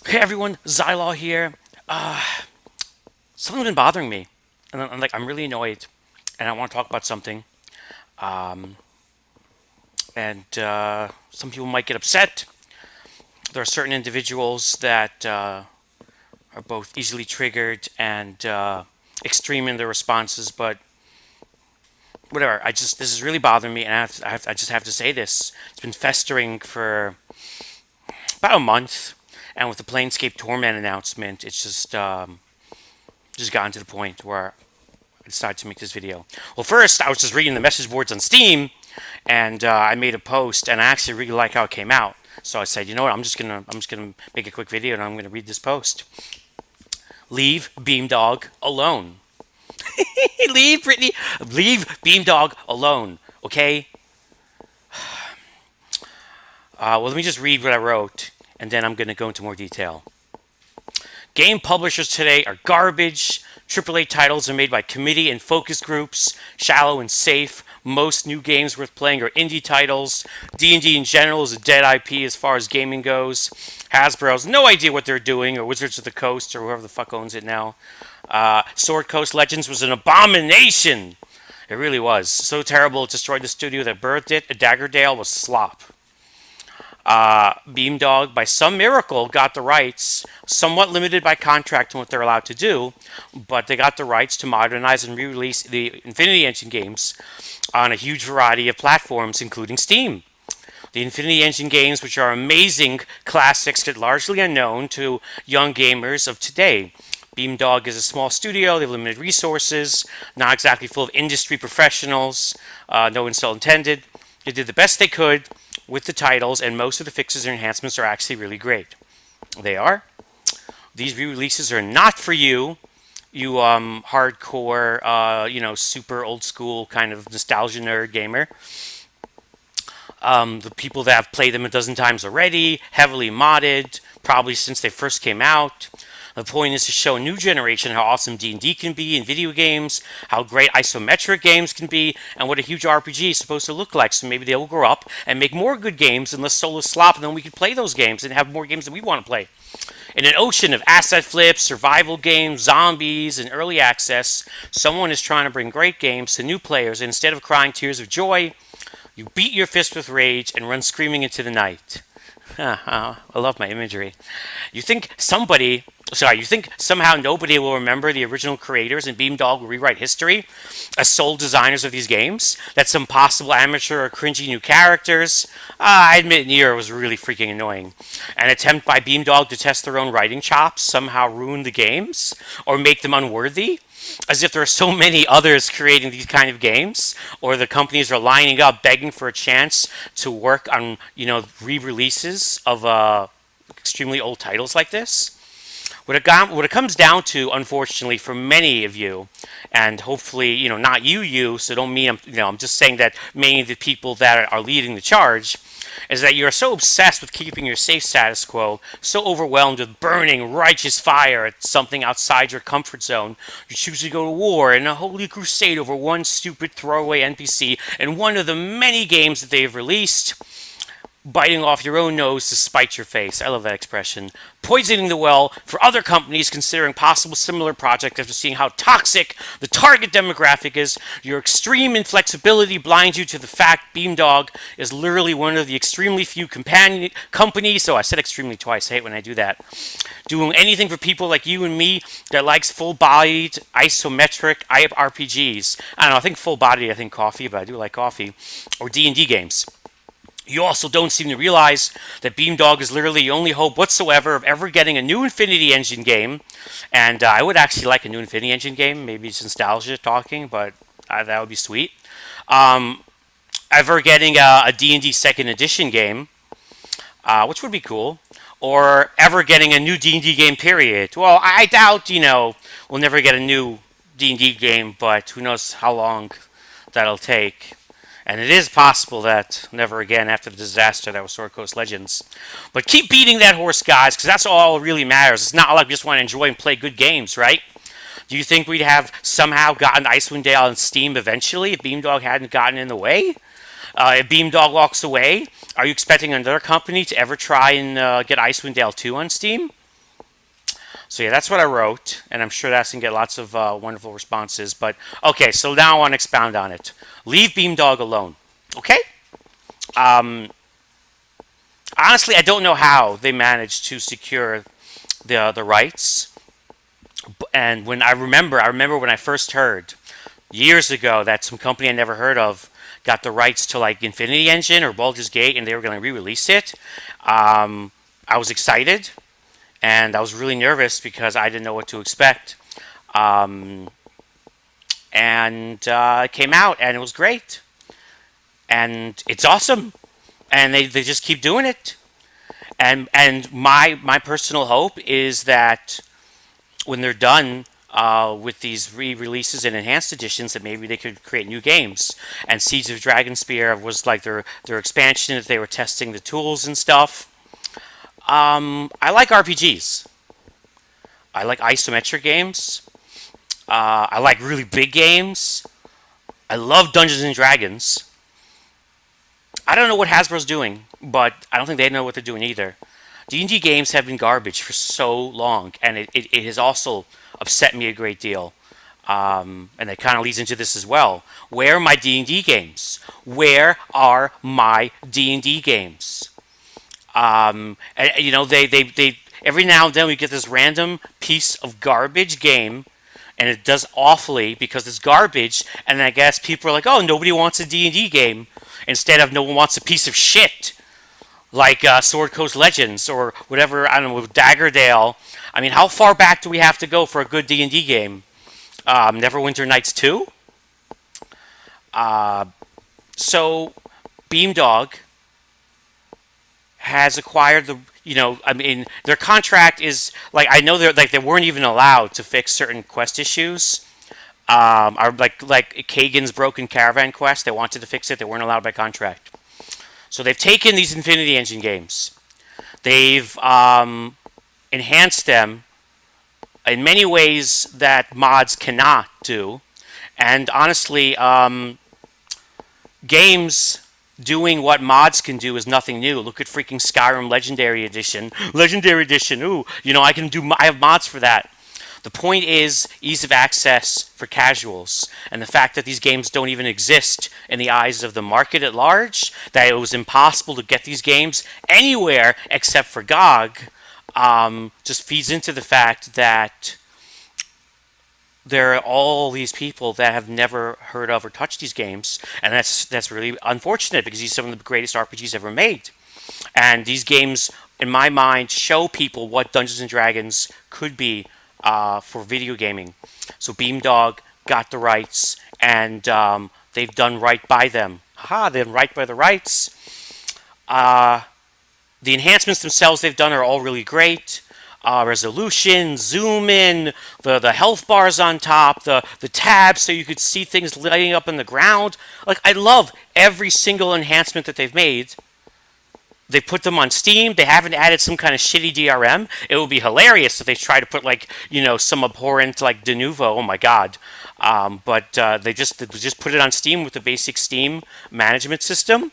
Hey everyone, Zhylaw here. Something's been bothering me, and I'm really annoyed, and I want to talk about something. Um, and some people might get upset. There are certain individuals that are both easily triggered and extreme in their responses. But whatever, this is really bothering me, and I just have to say this. It's been festering for about a month, and with the Planescape Torment announcement, it's just gotten to the point where I decided to make this video. Well, first, I was just reading the message boards on Steam, and I made a post, and I actually really like how it came out. So I said, you know what? I'm just gonna make a quick video, and I'm gonna read this post. Leave Beamdog alone. leave Beamdog alone. Okay. Well, let me just read what I wrote, and then I'm gonna go into more detail. Game publishers today are garbage. AAA titles are made by committee and focus groups, shallow and safe. Most new games worth playing are indie titles. D&D in general is a dead IP as far as gaming goes. Hasbro has no idea what they're doing, or Wizards of the Coast, or whoever the fuck owns it now. Sword Coast Legends was an abomination. It really was. So terrible it destroyed the studio that birthed it. A Daggerdale was slop. Beamdog, by some miracle, got the rights, somewhat limited by contract and what they're allowed to do, but they got the rights to modernize and re-release the Infinity Engine games on a huge variety of platforms, including Steam. The Infinity Engine games, which are amazing classics that largely unknown to young gamers of today. Beamdog is a small studio, they have limited resources, not exactly full of industry professionals, no insult intended. They did the best they could with the titles, and most of the fixes and enhancements are actually really great. They are. These re-releases are not for you, you hardcore, super old school kind of nostalgia nerd gamer. The people that have played them a dozen times already, heavily modded, probably since they first came out. The point is to show a new generation how awesome D&D can be in video games, how great isometric games can be, and what a huge RPG is supposed to look like. So maybe they will grow up and make more good games and less soulless slop, and then we can play those games and have more games that we want to play. In an ocean of asset flips, survival games, zombies, and early access, someone is trying to bring great games to new players, and instead of crying tears of joy, you beat your fist with rage and run screaming into the night. I love my imagery. You think somehow nobody will remember the original creators and Beamdog will rewrite history as sole designers of these games? That some possible amateur or cringy new characters? I admit Nier was really freaking annoying. An attempt by Beamdog to test their own writing chops somehow ruin the games? Or make them unworthy? As if there are so many others creating these kind of games, or the companies are lining up begging for a chance to work on, re-releases of extremely old titles like this. What it comes down to, unfortunately, for many of you, and hopefully, not you, so don't mean I'm just saying that many of the people that are leading the charge, is that you're so obsessed with keeping your safe status quo, so overwhelmed with burning righteous fire at something outside your comfort zone, you choose to go to war in a holy crusade over one stupid throwaway NPC in one of the many games that they've released, biting off your own nose to spite your face. I love that expression. Poisoning the well for other companies considering possible similar projects after seeing how toxic the target demographic is. Your extreme inflexibility blinds you to the fact Beamdog is literally one of the extremely few companion companies, so I said extremely twice, I hate when I do that, doing anything for people like you and me that likes full-bodied isometric RPGs. I don't know, I think full-bodied, I think coffee, but I do like coffee, or D&D games. You also don't seem to realize that Beamdog is literally the only hope whatsoever of ever getting a new Infinity Engine game. And I would actually like a new Infinity Engine game. Maybe it's nostalgia talking, but that would be sweet. Ever getting a D&D second edition game, which would be cool. Or ever getting a new D&D game, period. Well, I doubt, we'll never get a new D&D game, but who knows how long that'll take. And it is possible that never again after the disaster that was Sword Coast Legends. But keep beating that horse, guys, because that's all that really matters. It's not like we just want to enjoy and play good games, right? Do you think we'd have somehow gotten Icewind Dale on Steam eventually if Beamdog hadn't gotten in the way? If Beamdog walks away, are you expecting another company to ever try and get Icewind Dale 2 on Steam? So yeah, that's what I wrote, and I'm sure that's gonna get lots of wonderful responses. But okay, so now I want to expound on it. Leave Beamdog alone. Okay. Um, Honestly, I don't know how they managed to secure the rights. And I remember when I first heard years ago that some company I never heard of got the rights to like Infinity Engine or Baldur's Gate, and they were going to re-release it. I was excited, and I was really nervous because I didn't know what to expect. Um, and it came out, and it was great, and it's awesome, and they just keep doing it. And my personal hope is that when they're done with these re-releases and enhanced editions, that maybe they could create new games. And Siege of Dragonspear was like their expansion that they were testing the tools and stuff. I like RPGs. I like isometric games. I like really big games. I love Dungeons and Dragons. I don't know what Hasbro's doing, but I don't think they know what they're doing either. D&D games have been garbage for so long, and it has also upset me a great deal. And it kind of leads into this as well. Where are my D&D games? Where are my D&D games? And, you know, they every now and then we get this random piece of garbage game, and it does awfully because it's garbage. And I guess people are like, oh, nobody wants a D&D game, instead of no one wants a piece of shit like Sword Coast Legends or whatever. I don't know, with Daggerdale. I mean, how far back do we have to go for a good D&D game? Neverwinter Nights 2. So Beamdog has acquired the. You know, I mean, their contract is like, I know they're like they weren't even allowed to fix certain quest issues. Are like Kagan's Broken Caravan Quest. They wanted to fix it. They weren't allowed by contract. So they've taken these Infinity Engine games. They've enhanced them in many ways that mods cannot do. And honestly, games doing what mods can do is nothing new. Look at freaking Skyrim Legendary Edition. Legendary Edition, ooh, you know, I have mods for that. The point is ease of access for casuals, and the fact that these games don't even exist in the eyes of the market at large, that it was impossible to get these games anywhere except for GOG, just feeds into the fact that there are all these people that have never heard of or touched these games, and that's really unfortunate because these are some of the greatest RPGs ever made. And these games, in my mind, show people what Dungeons and Dragons could be for video gaming. So Beamdog got the rights, and they've done right by them. Haha, they've done right by the rights. The enhancements themselves they've done are all really great. Resolution, zoom in, the health bars on top, the tabs so you could see things lighting up on the ground. Like, I love every single enhancement that they've made. They put them on Steam. They haven't added some kind of shitty DRM. It would be hilarious if they try to put, like, you know, some abhorrent, like, de novo. Oh my god. But they just put it on Steam with the basic Steam management system.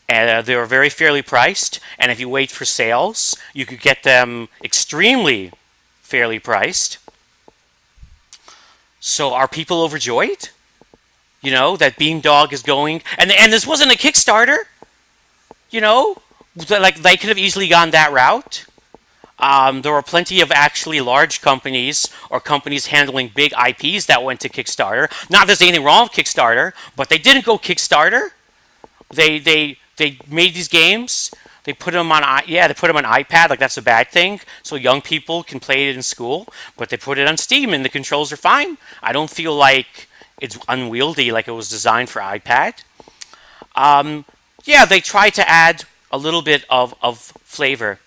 And they were very fairly priced. And if you wait for sales, you could get them extremely fairly priced. So are people overjoyed? You know, that Beamdog is going... And this wasn't a Kickstarter. You know, like they could have easily gone that route. There were plenty of actually large companies or companies handling big IPs that went to Kickstarter. Not that there's anything wrong with Kickstarter, but they didn't go Kickstarter. They made these games. They put them on they put them on iPad. Like, that's a bad thing, so young people can play it in school. But they put it on Steam, and the controls are fine. I don't feel like it's unwieldy, like it was designed for iPad. Yeah, they tried to add a little bit of flavor.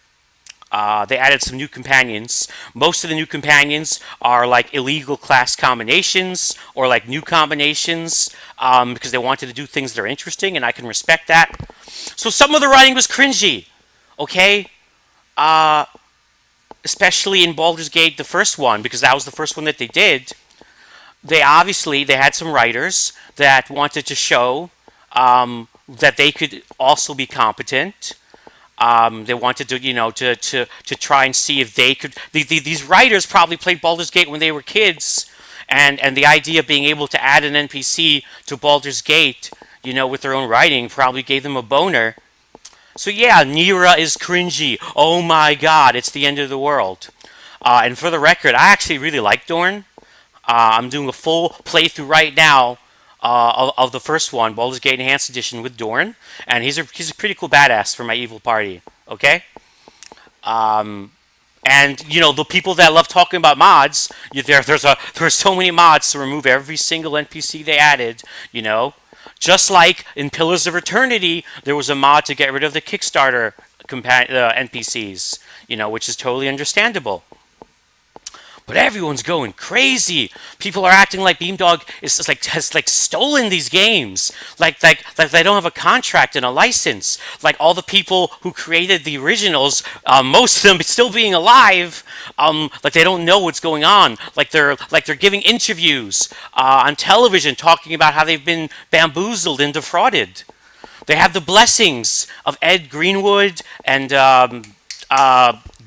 They added some new companions. Most of the new companions are like illegal class combinations or like new combinations because they wanted to do things that are interesting, and I can respect that. So some of the writing was cringy, okay? Especially in Baldur's Gate, the first one, because that was the first one that they did. They had some writers that wanted to show that they could also be competent. They wanted to, to try and see if they could. These writers probably played Baldur's Gate when they were kids, and the idea of being able to add an NPC to Baldur's Gate, with their own writing, probably gave them a boner. So yeah, Nira is cringy. Oh my god, it's the end of the world. And for the record, I actually really like Dorn. I'm doing a full playthrough right now of the first one, Baldur's Gate Enhanced Edition with Dorn, and he's a pretty cool badass for my evil party. Okay. And the people that love talking about mods, there's so many mods to remove every single NPC they added. Just like in Pillars of Eternity, there was a mod to get rid of the Kickstarter NPCs. Which is totally understandable. But everyone's going crazy. People are acting like Beamdog has stolen these games. Like they don't have a contract and a license. Like all the people who created the originals, most of them still being alive, like they don't know what's going on. Like they're giving interviews on television talking about how they've been bamboozled and defrauded. They have the blessings of Ed Greenwood and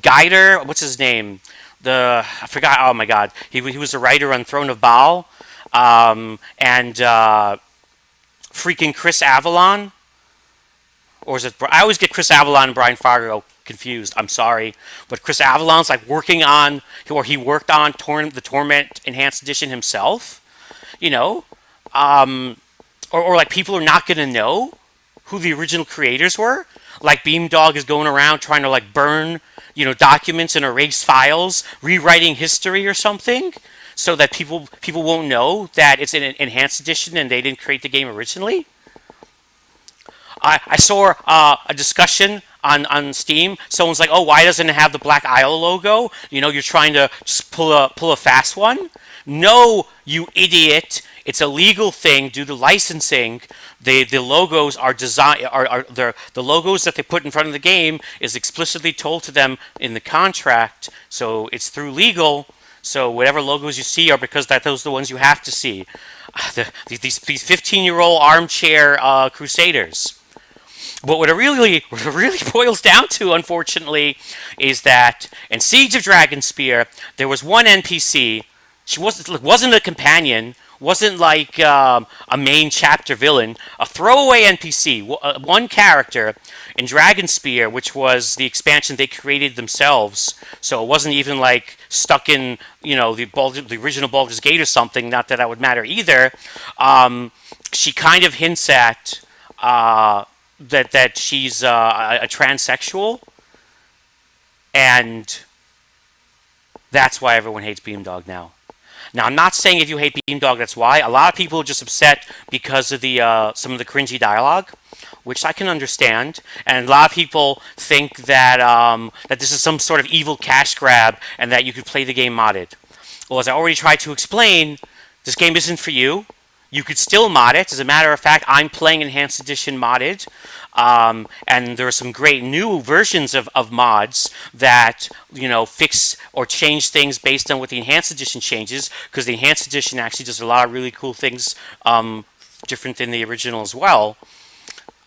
Guider. What's his name? I forgot. Oh my God, he was a writer on Throne of Baal, and freaking Chris Avalon, or is it? I always get Chris Avalon and Brian Fargo confused. I'm sorry, but Chris Avalon's working on, or he worked on the Torment Enhanced Edition himself. Or like people are not gonna know who the original creators were. Like Beamdog is going around trying to burn documents and erase files, rewriting history or something, so that people won't know that it's an enhanced edition and they didn't create the game originally. I saw a discussion on Steam. Someone's like, "Oh, why doesn't it have the Black Isle logo?" You're trying to just pull a fast one. No, you idiot! It's a legal thing due to licensing. The logos are the logos that they put in front of the game is explicitly told to them in the contract. So it's through legal. So whatever logos you see are because those are the ones you have to see. These 15-year-old armchair crusaders. But what it really boils down to, unfortunately, is that in Siege of Dragonspear, there was one NPC. She wasn't a companion, wasn't like a main chapter villain, a throwaway NPC, one character in Dragonspear, which was the expansion they created themselves. So it wasn't even stuck in the original Baldur's Gate or something. Not that would matter either. She kind of hints at that she's a transsexual, and that's why everyone hates Beamdog now. Now, I'm not saying if you hate Beamdog, that's why. A lot of people are just upset because of some of the cringy dialogue, which I can understand. And a lot of people think that that this is some sort of evil cash grab and that you could play the game modded. Well, as I already tried to explain, this game isn't for you. You could still mod it. As a matter of fact, I'm playing Enhanced Edition modded. And there are some great new versions of mods that fix or change things based on what the Enhanced Edition changes, because the Enhanced Edition actually does a lot of really cool things different than the original as well.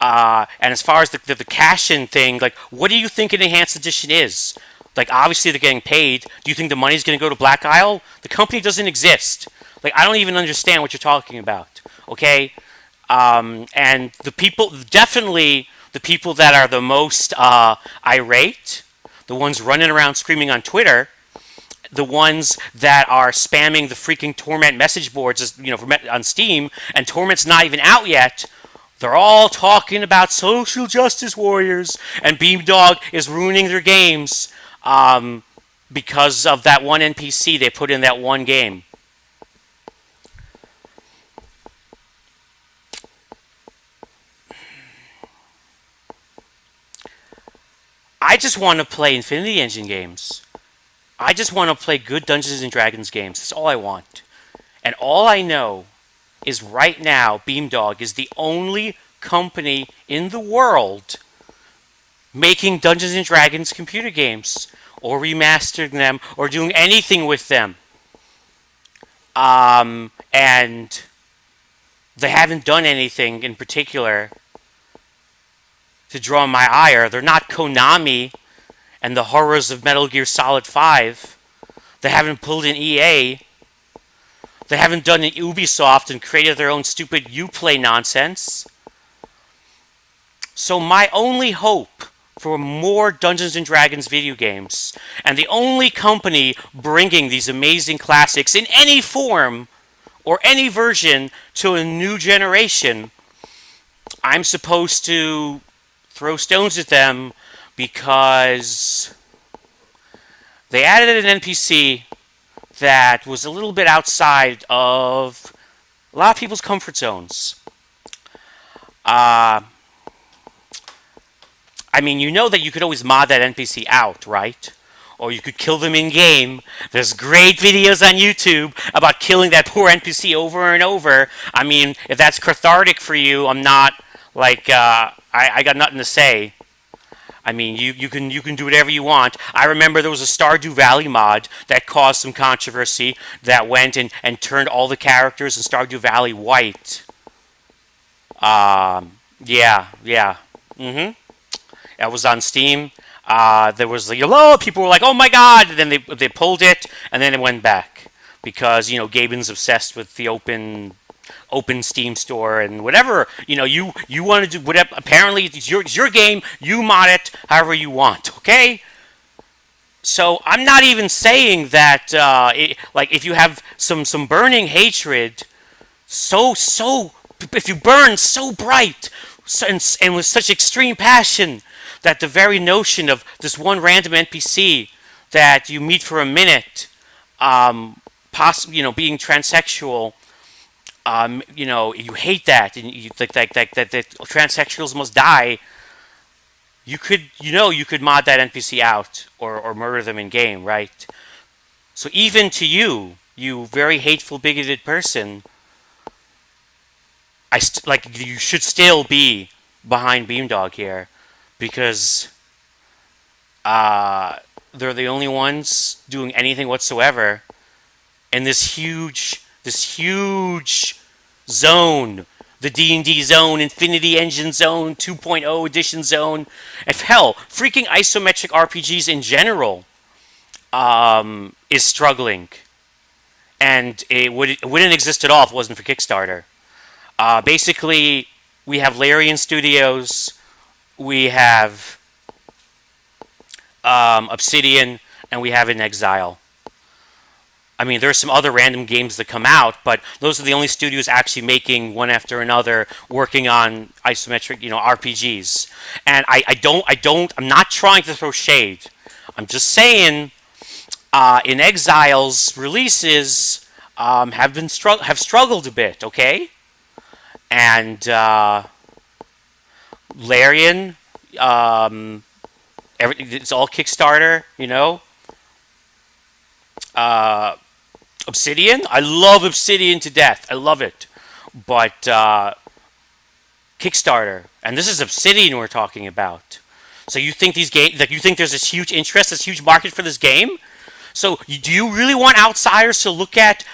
And as far as the cash-in thing, what do you think an Enhanced Edition is? Obviously they're getting paid. Do you think the money's going to go to Black Isle? The company doesn't exist. I don't even understand what you're talking about. Okay? And definitely the people that are the most irate, the ones running around screaming on Twitter, the ones that are spamming the freaking Torment message boards, on Steam, and Torment's not even out yet. They're all talking about social justice warriors, and Beamdog is ruining their games because of that one NPC they put in that one game. I just want to play Infinity Engine games. I just want to play good Dungeons and Dragons games. That's all I want. And all I know is right now, Beamdog is the only company in the world making Dungeons and Dragons computer games, or remastering them, or doing anything with them. And they haven't done anything in particular to draw my ire. They're not Konami and the horrors of Metal Gear Solid 5. They haven't pulled an EA. They haven't done an Ubisoft and created their own stupid Uplay nonsense. So my only hope for more Dungeons and Dragons video games, and the only company bringing these amazing classics in any form or any version to a new generation, I'm supposed to throw stones at them because they added an NPC that was a little bit outside of a lot of people's comfort zones. I mean, you know that you could always mod that NPC out, right? Or you could kill them in game. There's great videos on YouTube about killing that poor NPC over and over. I mean, if that's cathartic for you, I'm not like I got nothing to say. I mean, you can do whatever you want. I remember there was a Stardew Valley mod that caused some controversy that went and turned all the characters in Stardew Valley white. Yeah. That was on Steam. There was like, hello, people were like, oh my god, and then they pulled it, and then it went back because Gaben's obsessed with the open Steam store and whatever. You want to do whatever. Apparently, it's your game. You mod it however you want. Okay. So I'm not even saying that like if you have some burning hatred, so if you burn so bright and with such extreme passion that the very notion of this one random NPC that you meet for a minute, possibly being transsexual, you hate that, and you think that transsexuals must die. You could mod that NPC out or murder them in game, right? So even to you very hateful, bigoted person, you should still be behind Beamdog here, because they're the only ones doing anything whatsoever in this huge zone, the D&D zone, Infinity Engine zone, 2.0 edition zone, if hell, freaking isometric RPGs in general is struggling, and it wouldn't exist at all if it wasn't for Kickstarter. Basically, we have Larian Studios, we have Obsidian, and we have In Exile. I mean, there's some other random games that come out, but those are the only studios actually making one after another, working on isometric, RPGs. And I'm not trying to throw shade. I'm just saying, In Exile's releases have struggled a bit, okay? And Larian, it's all Kickstarter, Obsidian, I love Obsidian to death. I love it. But Kickstarter, and this is Obsidian we're talking about. So you think these games, you think there's this huge interest, this huge market for this game? So do you really want outsiders to look at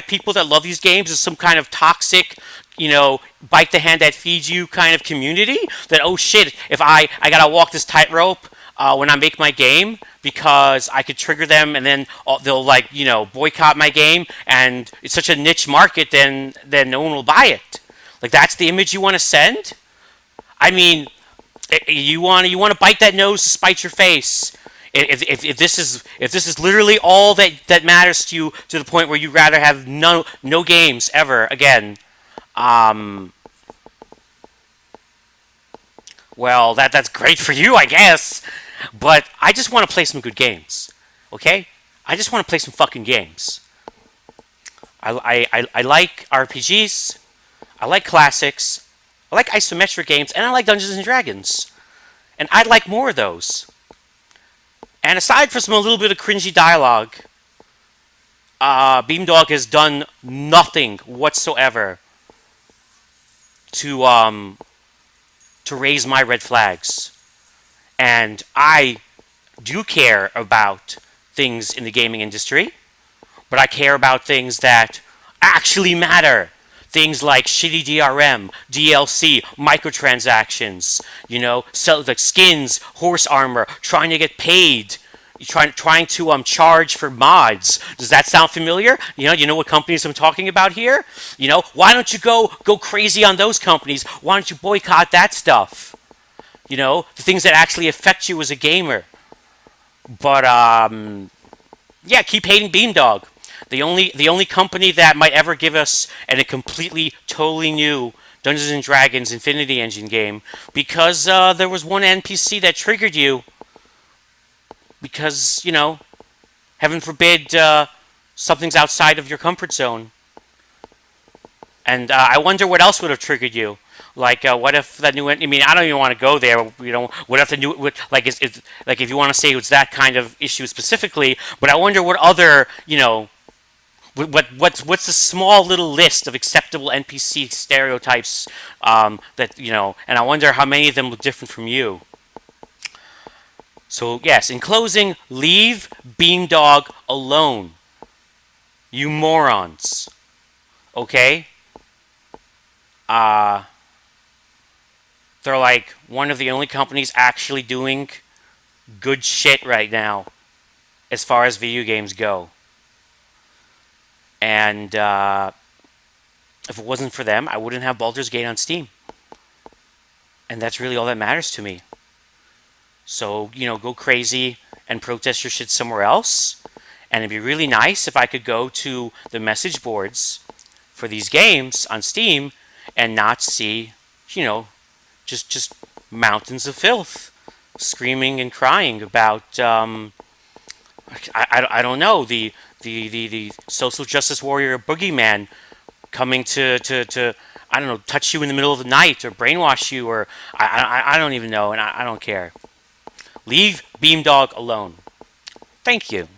people that love these games as some kind of toxic, bite the hand that feeds you kind of community? That, oh shit, if I gotta walk this tightrope when I make my game because I could trigger them and then they'll boycott my game, and it's such a niche market, then no one will buy it. Like, that's the image you want to send? I mean, you want to bite that nose to spite your face. If this is literally all that matters to you, to the point where you'd rather have no games ever again, well, that's great for you, I guess. But I just want to play some good games, okay? I just want to play some fucking games. I like RPGs, I like classics, I like isometric games, and I like Dungeons and Dragons. And I'd like more of those. And aside from a little bit of cringy dialogue, Beamdog has done nothing whatsoever to raise my red flags. And I do care about things in the gaming industry, but I care about things that actually matter things like shitty DRM, DLC, microtransactions, sell like skins, horse armor, trying to get paid, trying to charge for mods. Does that sound familiar? You know what companies I'm talking about here? Why don't you go crazy on those companies? Why don't you boycott that stuff? The things that actually affect you as a gamer. But yeah, keep hating Beamdog. The only company that might ever give us a completely, totally new Dungeons and Dragons Infinity Engine game, because there was one NPC that triggered you. Because heaven forbid, something's outside of your comfort zone. And I wonder what else would have triggered you. Like, what if that new? I mean, I don't even want to go there. What if the new? Like, like if you want to say it's that kind of issue specifically. But I wonder what other, what's the small little list of acceptable NPC stereotypes that and I wonder how many of them look different from you. So yes, in closing, leave Beamdog alone, you morons. Okay. They're like one of the only companies actually doing good shit right now as far as video games go. And if it wasn't for them, I wouldn't have Baldur's Gate on Steam. And that's really all that matters to me. So, go crazy and protest your shit somewhere else. And it'd be really nice if I could go to the message boards for these games on Steam and not see, just mountains of filth screaming and crying about I don't know, the social justice warrior boogeyman coming to I don't know, touch you in the middle of the night or brainwash you, or I don't even know, and I don't care. Leave Beamdog alone. Thank you.